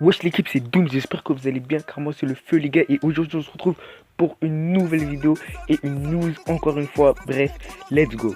Wesh l'équipe, c'est Doom, j'espère que vous allez bien car moi c'est le feu les gars et aujourd'hui on se retrouve pour une nouvelle vidéo et une news encore une fois, bref, let's go.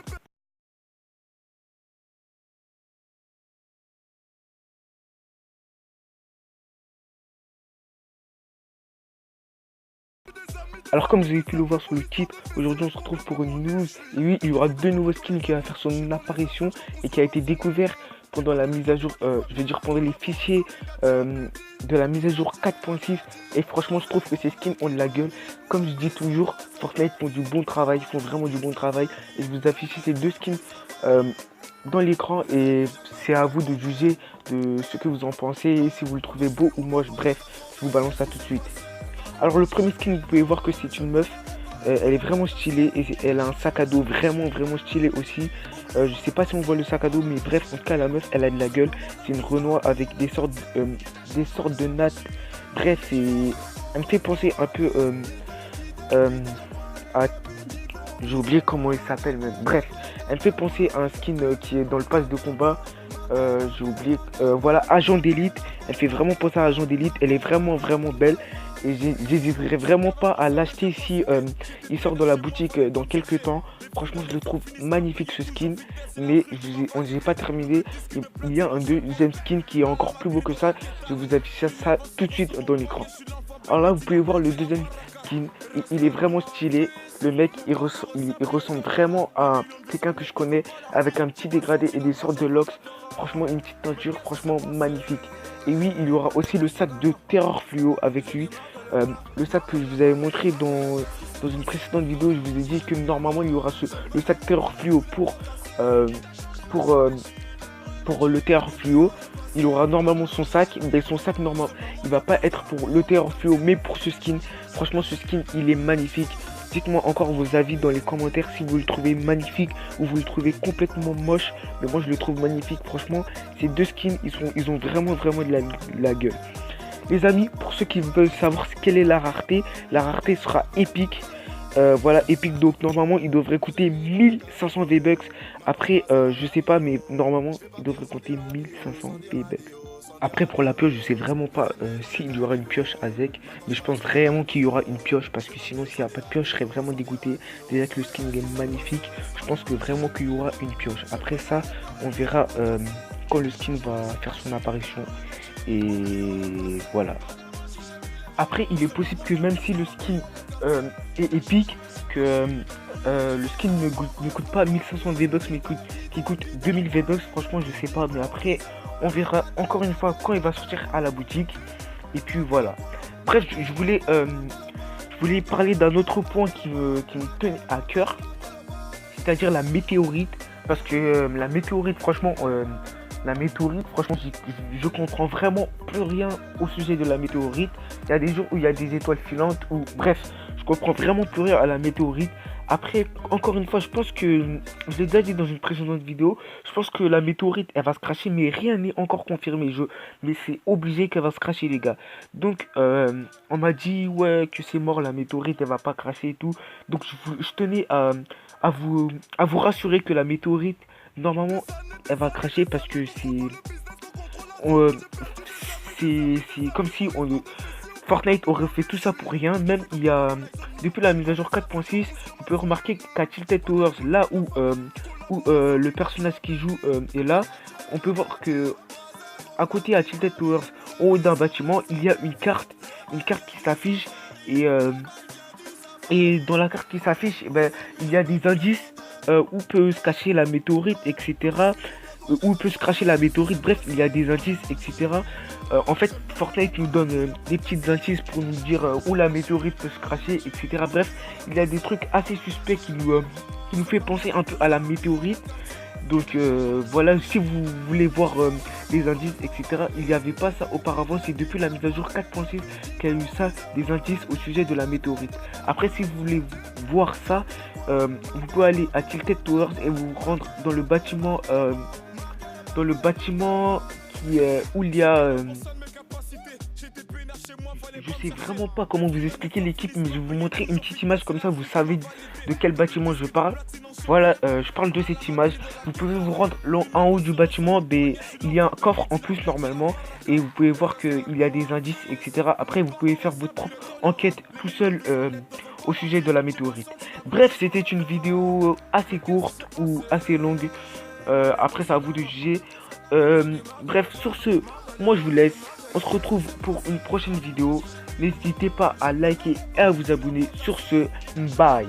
Alors comme vous avez pu le voir sur le titre, aujourd'hui on se retrouve pour une news et oui il y aura deux nouveaux skins qui vont faire son apparition et qui a été découvert pendant la mise à jour, je vais dire pendant les fichiers de la mise à jour 4.6 et franchement je trouve que ces skins ont de la gueule. Comme je dis toujours, Fortnite font du bon travail, ils font vraiment du bon travail et je vous affiche ces deux skins dans l'écran et c'est à vous de juger de ce que vous en pensez, si vous le trouvez beau ou moche, bref, je vous balance ça tout de suite. Alors le premier skin, vous pouvez voir que c'est une meuf, elle est vraiment stylée et elle a un sac à dos vraiment stylé aussi. Je sais pas si on voit le sac à dos mais bref en tout cas la meuf elle a de la gueule. C'est une Renoir avec des sortes de nattes. Bref elle me fait penser un peu à... J'ai oublié comment il s'appelle même. Bref, elle me fait penser à un skin qui est dans le pass de combat. J'ai oublié. Voilà, Agent d'élite. Elle fait vraiment penser à Agent d'élite. Elle est vraiment belle. Et j'hésiterai vraiment pas à l'acheter si il sort dans la boutique dans quelques temps. Franchement, je le trouve magnifique ce skin. Mais j'ai pas terminé. Il y a un deuxième skin qui est encore plus beau que ça. Je vous affiche ça tout de suite dans l'écran. Alors là, vous pouvez voir le deuxième skin. Il est vraiment stylé. Le mec, il ressemble vraiment à quelqu'un que je connais avec un petit dégradé et des sortes de locks. Franchement, une petite teinture, franchement magnifique. Et oui, il y aura aussi le sac de Terror Fluo avec lui. Le sac que je vous avais montré dans une précédente vidéo, je vous ai dit que normalement il y aura le sac Terror Fluo pour le Terror Fluo. Il aura normalement son sac, mais son sac normal, il va pas être pour le Terror Fluo, mais pour ce skin. Franchement, ce skin, il est magnifique. Dites-moi encore vos avis dans les commentaires si vous le trouvez magnifique ou vous le trouvez complètement moche. Mais moi, je le trouve magnifique. Franchement, ces deux skins, ils ont vraiment de la gueule. Les amis, pour ceux qui veulent savoir quelle est la rareté sera épique. Voilà, épique, donc normalement il devrait coûter 1500 V-Bucks. Après, je sais pas, mais normalement il devrait coûter 1500 V-Bucks. Après, pour la pioche, je sais vraiment pas s'il y aura une pioche avec, mais je pense vraiment qu'il y aura une pioche parce que sinon, s'il n'y a pas de pioche, je serais vraiment dégoûté. Déjà que le skin est magnifique, je pense que vraiment qu'il y aura une pioche. Après ça, on verra quand le skin va faire son apparition. Et voilà. Après, il est possible que même si le skin est épique, que le skin ne coûte pas 1500 V-Bucks, mais qu'il coûte 2000 V-Bucks. Franchement, je sais pas. Mais après, on verra encore une fois quand il va sortir à la boutique. Et puis voilà. Bref, je voulais parler d'un autre point qui me tenait à cœur. C'est-à-dire la météorite. Parce que la météorite, franchement... je comprends vraiment plus rien au sujet de la météorite. Il y a des jours où il y a des étoiles filantes, ou bref, je comprends vraiment plus rien à la météorite. Après, encore une fois, je pense que, je l'ai déjà dit dans une précédente vidéo, je pense que la météorite, elle va se cracher, mais rien n'est encore confirmé. Mais c'est obligé qu'elle va se cracher, les gars. Donc, on m'a dit, ouais, que c'est mort, la météorite, elle va pas cracher et tout. Donc, je tenais à vous rassurer que la météorite, normalement, elle va cracher parce que c'est comme si Fortnite aurait fait tout ça pour rien. Même il y a depuis la mise à jour 4.6, vous pouvez remarquer qu'à Tilted Towers, là où le personnage qui joue est là, on peut voir que à côté à Tilted Towers, en haut d'un bâtiment, il y a une carte qui s'affiche et dans la carte qui s'affiche, il y a des indices où peut se cacher la météorite, etc. Où peut se cracher la météorite, bref, il y a des indices, etc. En fait, Fortnite nous donne des petites indices pour nous dire où la météorite peut se cracher, etc. Bref, il y a des trucs assez suspects qui nous fait penser un peu à la météorite. Donc voilà, si vous voulez voir les indices, etc. Il n'y avait pas ça auparavant, c'est depuis la mise à jour 4.6 qu'il y a eu ça, des indices au sujet de la météorite. Après, si vous voulez voir ça, vous pouvez aller à Tilted Towers et vous rendre dans le bâtiment où il y a Je sais vraiment pas comment vous expliquer l'équipe, mais je vais vous montrer une petite image comme ça, vous savez de quel bâtiment je parle. Voilà, je parle de cette image. Vous pouvez vous rendre en haut du bâtiment, mais il y a un coffre en plus normalement, et vous pouvez voir qu'il y a des indices, etc. Après, vous pouvez faire votre propre enquête tout seul au sujet de la météorite. Bref, c'était une vidéo assez courte ou assez longue. Après, c'est à vous de juger. Bref, sur ce, moi je vous laisse. On se retrouve pour une prochaine vidéo. N'hésitez pas à liker et à vous abonner. Sur ce, bye.